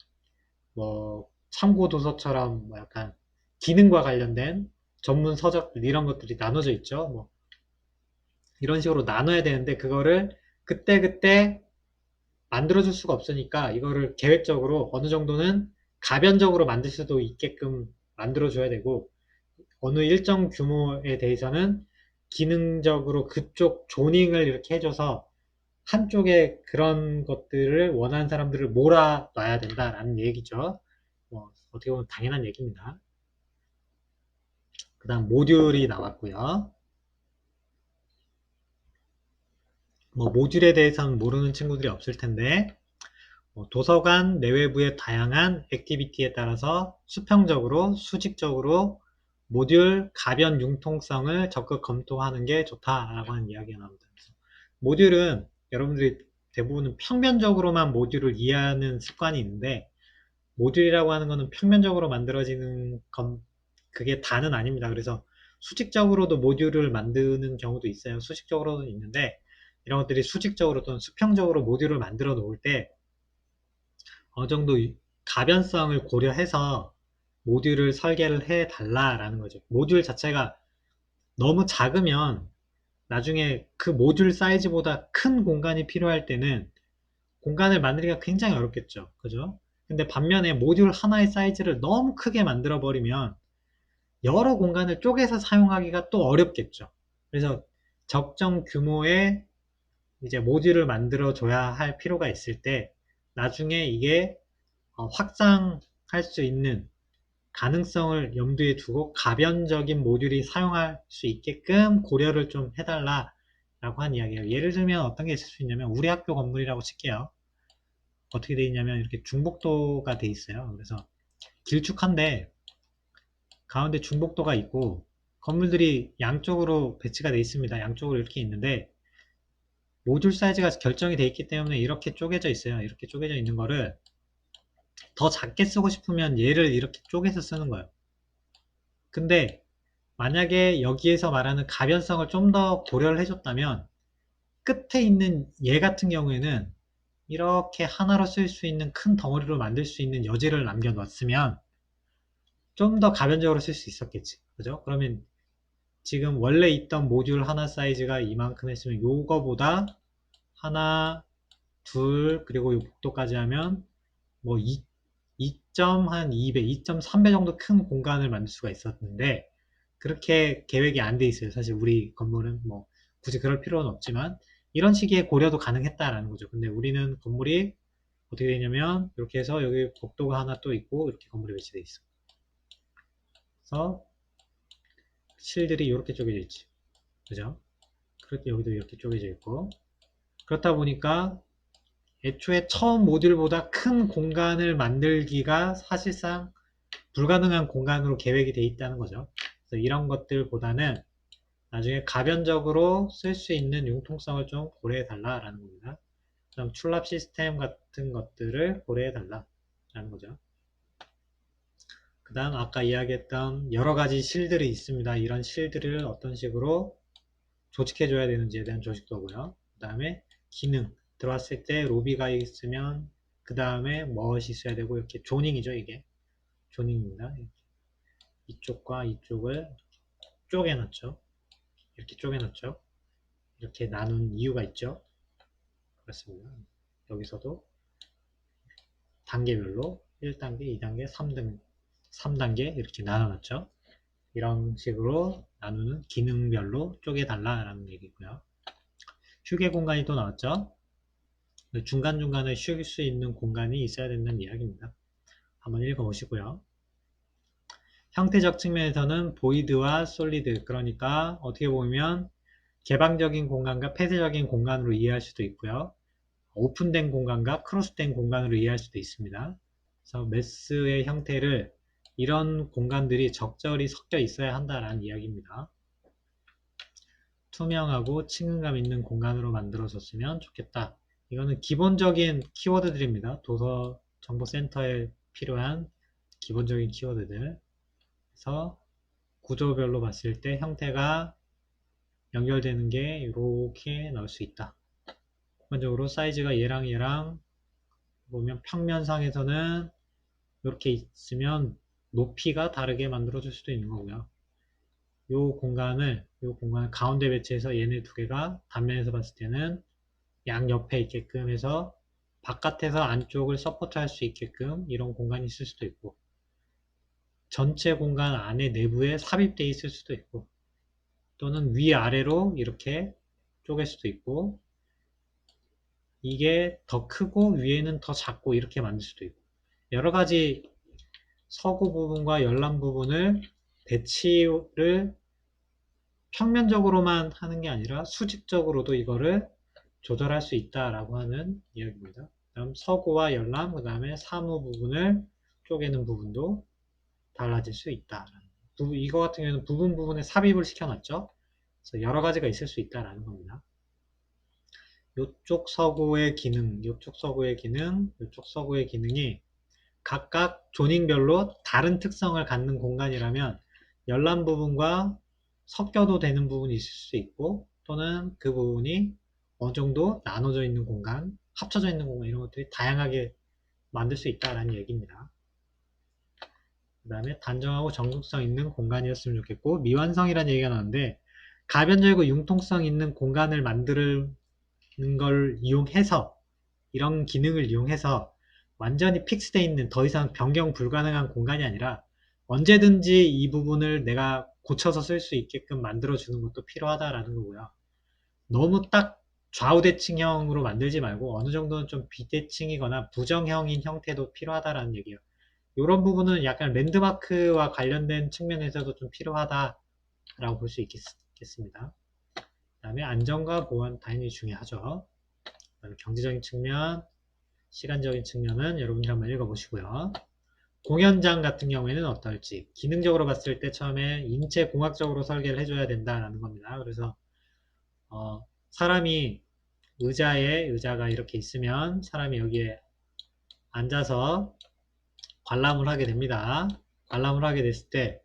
참고 도서처럼 뭐 약간 기능과 관련된 전문 서적들 이런 것들이 나눠져 있죠. 뭐 이런 식으로 나눠야 되는데 그거를 그때그때 만들어줄 수가 없으니까 이거를 계획적으로 어느 정도는 가변적으로 만들 수도 있게끔 만들어줘야 되고 어느 일정 규모에 대해서는 기능적으로 그쪽 조닝을 이렇게 해줘서 한쪽에 그런 것들을 원하는 사람들을 몰아놔야 된다라는 얘기죠. 어떻게 보면 당연한 얘기입니다. 그 다음 모듈이 나왔고요. 뭐 모듈에 대해서는 모르는 친구들이 없을 텐데 도서관 내외부의 다양한 액티비티에 따라서 수평적으로 수직적으로 모듈 가변 융통성을 적극 검토하는 게 좋다라고 하는 이야기가 나옵니다. 모듈은 여러분들이 대부분 평면적으로만 모듈을 이해하는 습관이 있는데 모듈이라고 하는 것은 평면적으로 만들어지는 건 그게 다는 아닙니다. 그래서 수직적으로도 모듈을 만드는 경우도 있어요. 수직적으로도 있는데 이런 것들이 수직적으로 또는 수평적으로 모듈을 만들어 놓을 때 어느 정도 가변성을 고려해서 모듈을 설계를 해 달라라는 거죠. 모듈 자체가 너무 작으면 나중에 그 모듈 사이즈보다 큰 공간이 필요할 때는 공간을 만들기가 굉장히 어렵겠죠. 그죠? 근데 반면에 모듈 하나의 사이즈를 너무 크게 만들어 버리면 여러 공간을 쪼개서 사용하기가 또 어렵겠죠. 그래서 적정 규모의 이제 모듈을 만들어 줘야 할 필요가 있을 때 나중에 이게 확장할 수 있는 가능성을 염두에 두고 가변적인 모듈이 사용할 수 있게끔 고려를 좀 해달라 라고 한 이야기예요. 예를 들면 어떤 게 있을 수 있냐면 우리 학교 건물이라고 칠게요. 어떻게 돼 있냐면 이렇게 중복도가 돼 있어요. 그래서 길쭉한데 가운데 중복도가 있고 건물들이 양쪽으로 배치가 돼 있습니다. 양쪽으로 이렇게 있는데 모듈 사이즈가 결정이 돼 있기 때문에 이렇게 쪼개져 있어요. 이렇게 쪼개져 있는 거를 더 작게 쓰고 싶으면 얘를 이렇게 쪼개서 쓰는 거예요. 근데 만약에 여기에서 말하는 가변성을 좀 더 고려를 해줬다면 끝에 있는 얘 같은 경우에는 이렇게 하나로 쓸 수 있는 큰 덩어리로 만들 수 있는 여지를 남겨놨으면 좀 더 가변적으로 쓸 수 있었겠지. 그죠? 그러면 지금 원래 있던 모듈 하나 사이즈가 이만큼 했으면 요거보다 하나, 둘, 그리고 요 복도까지 하면 뭐 2.2배, 2.3배 정도 큰 공간을 만들 수가 있었는데 그렇게 계획이 안 돼 있어요. 사실 우리 건물은 뭐 굳이 그럴 필요는 없지만 이런 식의 고려도 가능했다라는 거죠. 근데 우리는 건물이 어떻게 되냐면 이렇게 해서 여기 복도가 하나 또 있고 이렇게 건물이 배치되어 있어. 그래서 실들이 이렇게 쪼개져 있지. 그죠? 그렇게 여기도 이렇게 쪼개져 있고 그렇다 보니까 애초에 처음 모듈보다 큰 공간을 만들기가 사실상 불가능한 공간으로 계획이 되어 있다는 거죠. 그래서 이런 것들보다는 나중에 가변적으로 쓸 수 있는 융통성을 좀 고려해 달라라는 겁니다. 그다음 출납 시스템 같은 것들을 고려해 달라라는 거죠. 그 다음 아까 이야기했던 여러 가지 실들이 있습니다. 이런 실들을 어떤 식으로 조직해 줘야 되는지에 대한 조직도고요. 그 다음에 기능 들어왔을 때 로비가 있으면 그 다음에 무엇이 있어야 되고 이렇게 조닝이죠. 이게 조닝입니다. 이쪽과 이쪽을 쪼개놨죠. 이렇게 쪼개놨죠. 이렇게 나눈 이유가 있죠. 그렇습니다. 여기서도 단계별로 1단계, 2단계, 3단계 이렇게 나눠놨죠. 이런 식으로 나누는 기능별로 쪼개달라라는 얘기고요. 휴게 공간이 또 나왔죠. 중간중간에 쉴 수 있는 공간이 있어야 된다는 이야기입니다. 한번 읽어보시고요. 형태적 측면에서는 보이드와 솔리드, 그러니까 어떻게 보면 개방적인 공간과 폐쇄적인 공간으로 이해할 수도 있고요. 오픈된 공간과 크로스된 공간으로 이해할 수도 있습니다. 그래서 메스의 형태를 이런 공간들이 적절히 섞여 있어야 한다라는 이야기입니다. 투명하고 친근감 있는 공간으로 만들어졌으면 좋겠다. 이거는 기본적인 키워드들입니다. 도서 정보센터에 필요한 기본적인 키워드들. 그래서 구조별로 봤을 때 형태가 연결되는 게 이렇게 나올 수 있다. 기본적으로 사이즈가 얘랑 보면 평면상에서는 이렇게 있으면 높이가 다르게 만들어줄 수도 있는 거고요. 요 공간을 가운데 배치해서 얘네 두 개가 단면에서 봤을 때는 양 옆에 있게끔 해서 바깥에서 안쪽을 서포트할 수 있게끔 이런 공간이 있을 수도 있고, 전체 공간 안에 내부에 삽입되어 있을 수도 있고, 또는 위아래로 이렇게 쪼갤 수도 있고, 이게 더 크고 위에는 더 작고 이렇게 만들 수도 있고, 여러 가지 서구 부분과 열람 부분을 배치를 평면적으로만 하는 게 아니라 수직적으로도 이거를 조절할 수 있다라고 하는 이야기입니다. 다음 서구와 열람, 그 다음에 사무 부분을 쪼개는 부분도 달라질 수 있다. 이거 같은 경우는 부분에 삽입을 시켜놨죠. 그래서 여러 가지가 있을 수 있다라는 겁니다. 이쪽 서구의 기능, 이쪽 서구의 기능, 이쪽 서구의 기능이 각각 조닝별로 다른 특성을 갖는 공간이라면 열람 부분과 섞여도 되는 부분이 있을 수 있고, 또는 그 부분이 어느 정도 나눠져 있는 공간, 합쳐져 있는 공간, 이런 것들이 다양하게 만들 수 있다라는 얘기입니다. 그 다음에 단정하고 정숙성 있는 공간이었으면 좋겠고, 미완성이라는 얘기가 나오는데, 가변적이고 융통성 있는 공간을 만드는 걸 이용해서, 이런 기능을 이용해서 완전히 픽스되어 있는 더 이상 변경 불가능한 공간이 아니라 언제든지 이 부분을 내가 고쳐서 쓸 수 있게끔 만들어주는 것도 필요하다라는 거고요. 너무 딱 좌우대칭형으로 만들지 말고 어느 정도는 좀 비대칭이거나 부정형인 형태도 필요하다라는 얘기예요. 이런 부분은 약간 랜드마크와 관련된 측면에서도 좀 필요하다라고 볼 수 있겠습니다. 그 다음에 안전과 보안 당연히 중요하죠. 그다음에 경제적인 측면, 시간적인 측면은 여러분들 한번 읽어보시고요. 공연장 같은 경우에는 어떨지, 기능적으로 봤을 때 처음에 인체 공학적으로 설계를 해줘야 된다라는 겁니다. 그래서 사람이 의자가 이렇게 있으면 사람이 여기에 앉아서 관람을 하게 됩니다. 관람을 하게 됐을 때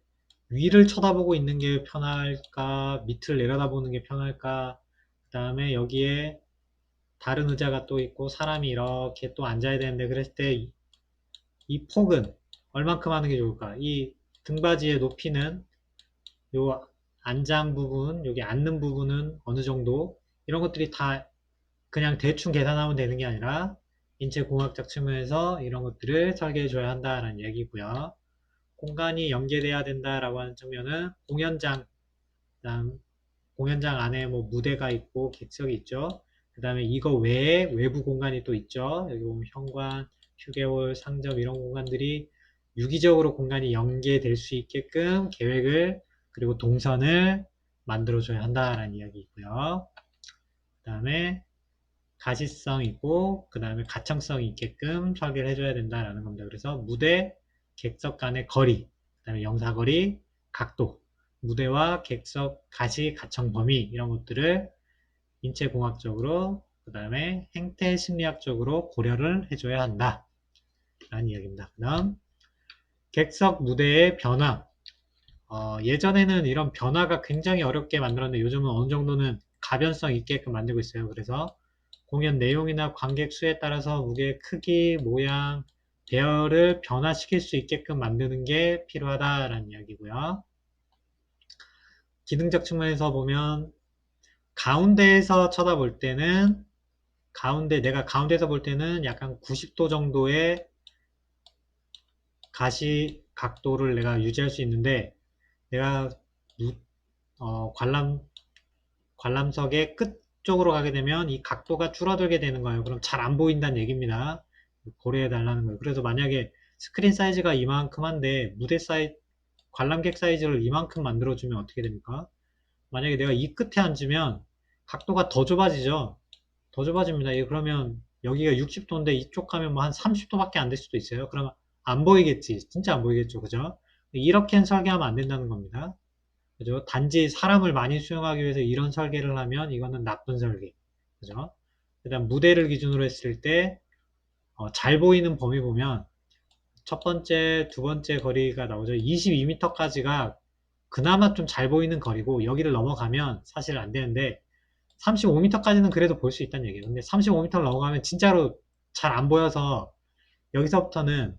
위를 쳐다보고 있는 게 편할까, 밑을 내려다보는 게 편할까, 그 다음에 여기에 다른 의자가 또 있고 사람이 이렇게 또 앉아야 되는데, 그랬을 때 이 폭은 얼만큼 하는 게 좋을까? 이 등받이의 높이는, 요 안장 부분, 여기 앉는 부분은 어느 정도, 이런 것들이 다 그냥 대충 계산하면 되는 게 아니라 인체공학적 측면에서 이런 것들을 설계해 줘야 한다라는 얘기고요. 공간이 연계돼야 된다라고 하는 측면은 공연장, 그다음 공연장 안에 뭐 무대가 있고 객석이 있죠. 그 다음에 이거 외에 외부 공간이 또 있죠. 여기 보면 현관, 휴게홀, 상점 이런 공간들이 유기적으로 공간이 연계될 수 있게끔 계획을, 그리고 동선을 만들어줘야 한다라는 이야기이고요. 그 다음에 가시성이고 그 다음에 가청성이 있게끔 설계를 해줘야 된다라는 겁니다. 그래서 무대, 객석 간의 거리, 그 다음에 영사거리, 각도, 무대와 객석, 가시, 가청 범위 이런 것들을 인체공학적으로 그 다음에 행태심리학적으로 고려를 해줘야 한다 라는 이야기입니다. 그 다음 객석 무대의 변화. 예전에는 이런 변화가 굉장히 어렵게 만들었는데 요즘은 어느 정도는 가변성 있게끔 만들고 있어요. 그래서 공연 내용이나 관객 수에 따라서 무게 크기, 모양, 배열을 변화시킬 수 있게끔 만드는 게 필요하다라는 이야기고요. 기능적 측면에서 보면 가운데에서 쳐다볼 때는 내가 가운데서 볼 때는 약간 90도 정도의 가시 각도를 내가 유지할 수 있는데 내가 관람석의 끝 쪽으로 가게 되면 이 각도가 줄어들게 되는 거예요. 그럼 잘 안 보인다는 얘기입니다. 고려해 달라는 거예요. 그래서 만약에 스크린 사이즈가 이만큼 한데 관람객 사이즈를 이만큼 만들어주면 어떻게 됩니까? 만약에 내가 이 끝에 앉으면 각도가 더 좁아지죠. 더 좁아집니다. 그러면 여기가 60도인데 이쪽 가면 뭐 한 30도밖에 안 될 수도 있어요. 그러면 안 보이겠지. 진짜 안 보이겠죠. 그죠? 이렇게 설계하면 안 된다는 겁니다. 그죠? 단지 사람을 많이 수용하기 위해서 이런 설계를 하면 이거는 나쁜 설계. 그죠? 일단 무대를 기준으로 했을 때, 잘 보이는 범위 보면, 첫 번째, 두 번째 거리가 나오죠. 22m까지가 그나마 좀 잘 보이는 거리고, 여기를 넘어가면 사실 안 되는데, 35m까지는 그래도 볼 수 있다는 얘기예요. 근데 35m를 넘어가면 진짜로 잘 안 보여서, 여기서부터는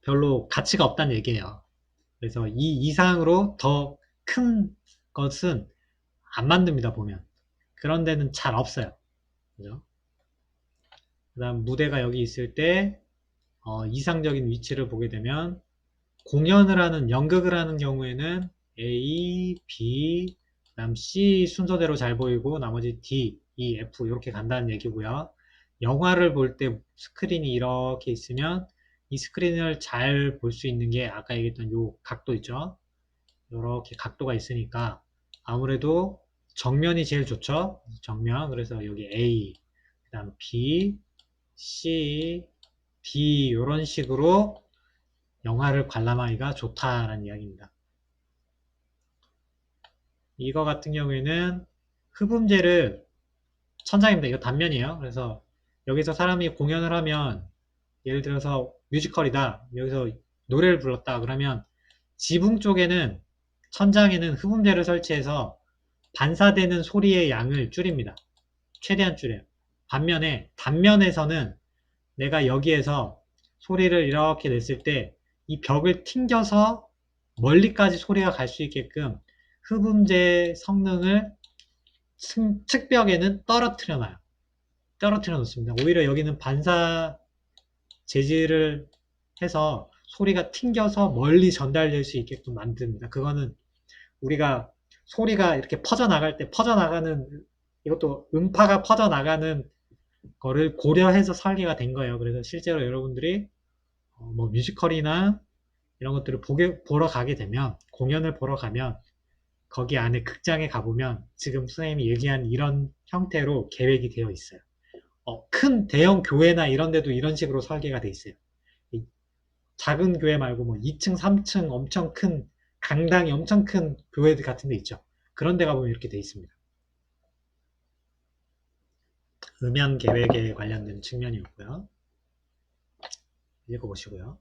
별로 가치가 없다는 얘기예요. 그래서 이 이상으로 더 큰 것은 안 만듭니다, 보면. 그런 데는 잘 없어요. 그죠? 그 다음 무대가 여기 있을 때, 이상적인 위치를 보게 되면, 공연을 하는, 연극을 하는 경우에는 A, B, 그 다음 C 순서대로 잘 보이고, 나머지 D, E, F 이렇게 간다는 얘기고요. 영화를 볼 때 스크린이 이렇게 있으면, 이 스크린을 잘 볼 수 있는 게 아까 얘기했던 요 각도 있죠? 이렇게 각도가 있으니까 아무래도 정면이 제일 좋죠. 정면. 그래서 여기 A, 그 다음 B, C, D 이런 식으로 영화를 관람하기가 좋다라는 이야기입니다. 이거 같은 경우에는 흡음재를 천장입니다. 이거 단면이에요. 그래서 여기서 사람이 공연을 하면 예를 들어서 뮤지컬이다. 여기서 노래를 불렀다. 그러면 지붕 쪽에는 천장에는 흡음재를 설치해서 반사되는 소리의 양을 줄입니다. 최대한 줄여요. 반면에 단면에서는 내가 여기에서 소리를 이렇게 냈을 때 이 벽을 튕겨서 멀리까지 소리가 갈 수 있게끔 흡음재 성능을 측벽에는 떨어뜨려 놔요. 떨어뜨려 놓습니다. 오히려 여기는 반사 재질을 해서 소리가 튕겨서 멀리 전달될 수 있게끔 만듭니다. 그거는 우리가 소리가 이렇게 퍼져나갈 때 퍼져나가는 이것도 음파가 퍼져나가는 거를 고려해서 설계가 된 거예요. 그래서 실제로 여러분들이 뭐 뮤지컬이나 이런 것들을 보러 가게 되면 공연을 보러 가면 거기 안에 극장에 가보면 지금 선생님이 얘기한 이런 형태로 계획이 되어 있어요. 큰 대형 교회나 이런 데도 이런 식으로 설계가 돼 있어요. 작은 교회 말고 뭐 2층, 3층 엄청 큰 강당이 엄청 큰 교회 같은 데 있죠. 그런 데 가보면 이렇게 돼 있습니다. 음향 계획에 관련된 측면이었고요. 읽어보시고요.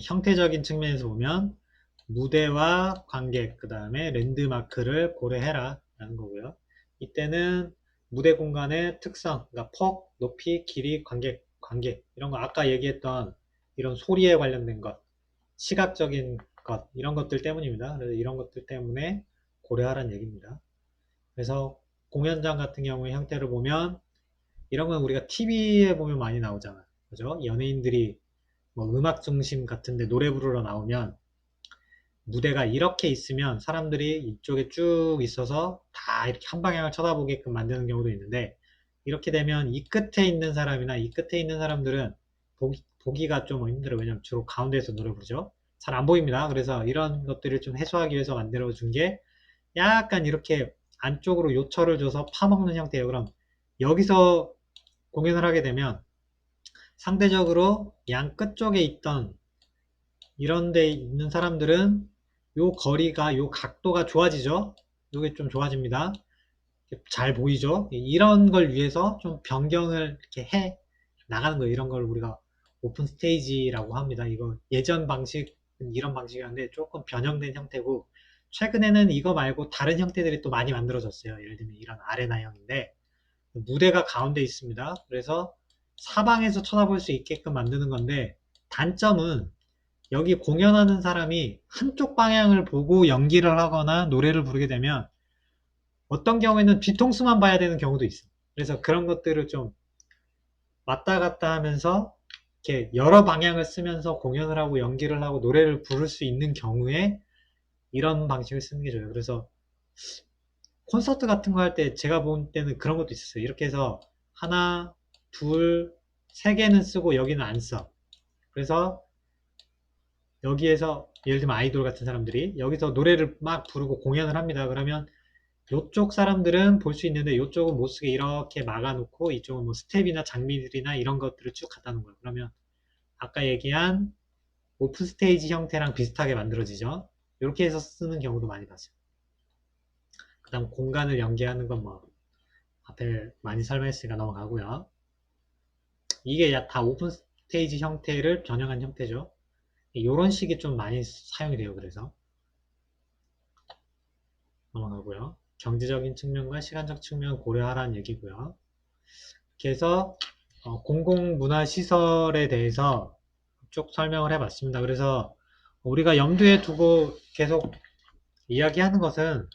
형태적인 측면에서 보면 무대와 관객, 그 다음에 랜드마크를 고려해라 라는 거고요. 이때는 무대 공간의 특성, 그러니까 폭, 높이, 길이, 관객 이런 거 아까 얘기했던 이런 소리에 관련된 것, 시각적인 것 이런 것들 때문입니다. 그래서 이런 것들 때문에 고려하라는 얘기입니다. 그래서 공연장 같은 경우의 형태를 보면 이런 건 우리가 TV에 보면 많이 나오잖아요. 그죠? 연예인들이 뭐 음악 중심 같은데 노래 부르러 나오면 무대가 이렇게 있으면 사람들이 이쪽에 쭉 있어서 다 이렇게 한 방향을 쳐다보게끔 만드는 경우도 있는데 이렇게 되면 이 끝에 있는 사람이나 이 끝에 있는 사람들은 보기가 좀 힘들어요. 왜냐면 주로 가운데에서 노래 부르죠. 잘 안 보입니다. 그래서 이런 것들을 좀 해소하기 위해서 만들어준 게 약간 이렇게 안쪽으로 요철을 줘서 파먹는 형태예요. 그럼 여기서 공연을 하게 되면 상대적으로 양 끝쪽에 있던 이런 데 있는 사람들은 요 거리가, 요 각도가 좋아지죠. 요게 좀 좋아집니다. 잘 보이죠? 이런 걸 위해서 좀 변경을 이렇게 해 나가는 거예요. 이런 걸 우리가 오픈 스테이지라고 합니다. 이거 예전 방식은 이런 방식이었는데 조금 변형된 형태고, 최근에는 이거 말고 다른 형태들이 또 많이 만들어졌어요. 예를 들면 이런 아레나형인데 무대가 가운데 있습니다. 그래서 사방에서 쳐다볼 수 있게끔 만드는 건데, 단점은 여기 공연하는 사람이 한쪽 방향을 보고 연기를 하거나 노래를 부르게 되면 어떤 경우에는 뒤통수만 봐야 되는 경우도 있어. 그래서 그런 것들을 좀 왔다 갔다 하면서 이렇게 여러 방향을 쓰면서 공연을 하고 연기를 하고 노래를 부를 수 있는 경우에 이런 방식을 쓰는 게 좋아요. 그래서 콘서트 같은 거 할 때 제가 본 때는 그런 것도 있었어요. 이렇게 해서 하나, 둘, 세 개는 쓰고 여기는 안 써. 그래서 여기에서 예를 들면 아이돌 같은 사람들이 여기서 노래를 막 부르고 공연을 합니다. 그러면 이쪽 사람들은 볼 수 있는데 이쪽은 못 쓰게 이렇게 막아놓고 이쪽은 뭐 스텝이나 장비들이나 이런 것들을 쭉 갖다 놓은 거예요. 그러면 아까 얘기한 오픈 스테이지 형태랑 비슷하게 만들어지죠. 이렇게 해서 쓰는 경우도 많이 봤어요. 그 다음 공간을 연계하는 건 뭐 앞에 많이 설명했으니까 넘어가고요. 이게 다 오픈 스테이지 형태를 변형한 형태죠. 이런 식이 좀 많이 사용이 돼요. 그래서 넘어가고요. 경제적인 측면과 시간적 측면 고려하라는 얘기고요. 이렇게 해서 공공문화시설에 대해서 쭉 설명을 해봤습니다. 그래서 우리가 염두에 두고 계속 이야기하는 것은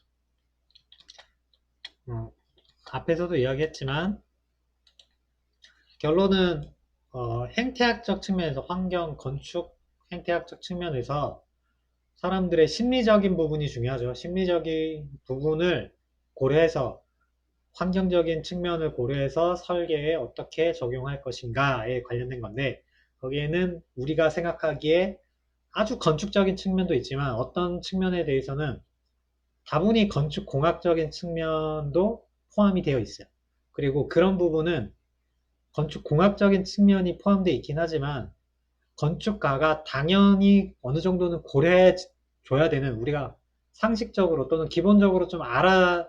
앞에서도 이야기했지만 결론은 행태학적 측면에서 환경, 건축, 행태학적 측면에서 사람들의 심리적인 부분이 중요하죠. 심리적인 부분을 고려해서 환경적인 측면을 고려해서 설계에 어떻게 적용할 것인가에 관련된 건데, 거기에는 우리가 생각하기에 아주 건축적인 측면도 있지만 어떤 측면에 대해서는 다분히 건축공학적인 측면도 포함이 되어 있어요. 그리고 그런 부분은 건축공학적인 측면이 포함되어 있긴 하지만 건축가가 당연히 어느 정도는 고려해 줘야 되는, 우리가 상식적으로 또는 기본적으로 좀 알아야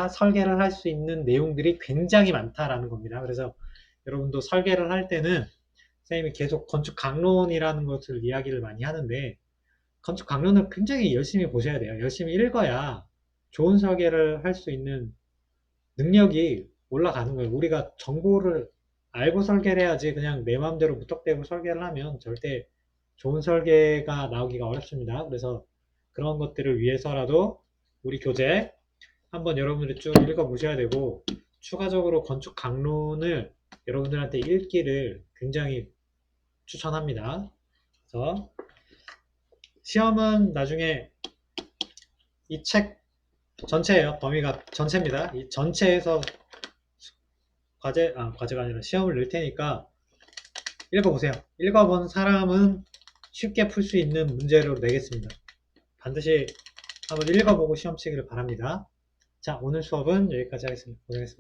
설계를 할 수 있는 내용들이 굉장히 많다라는 겁니다. 그래서 여러분도 설계를 할 때는 선생님이 계속 건축 강론이라는 것을 이야기를 많이 하는데, 건축 강론을 굉장히 열심히 보셔야 돼요. 열심히 읽어야 좋은 설계를 할 수 있는 능력이 올라가는 거예요. 우리가 정보를 알고 설계를 해야지 그냥 내 마음대로 무턱대고 설계를 하면 절대 좋은 설계가 나오기가 어렵습니다. 그래서 그런 것들을 위해서라도 우리 교재 한번 여러분들이 쭉 읽어보셔야 되고, 추가적으로 건축 강론을 여러분들한테 읽기를 굉장히 추천합니다. 그래서 시험은 나중에 이 책 전체예요. 범위가 전체입니다. 이 전체에서 과제가 아니라 시험을 낼 테니까 읽어보세요. 읽어본 사람은 쉽게 풀 수 있는 문제로 내겠습니다. 반드시 한번 읽어보고 시험 치기를 바랍니다. 자, 오늘 수업은 여기까지 하겠습니다. 고생했습니다.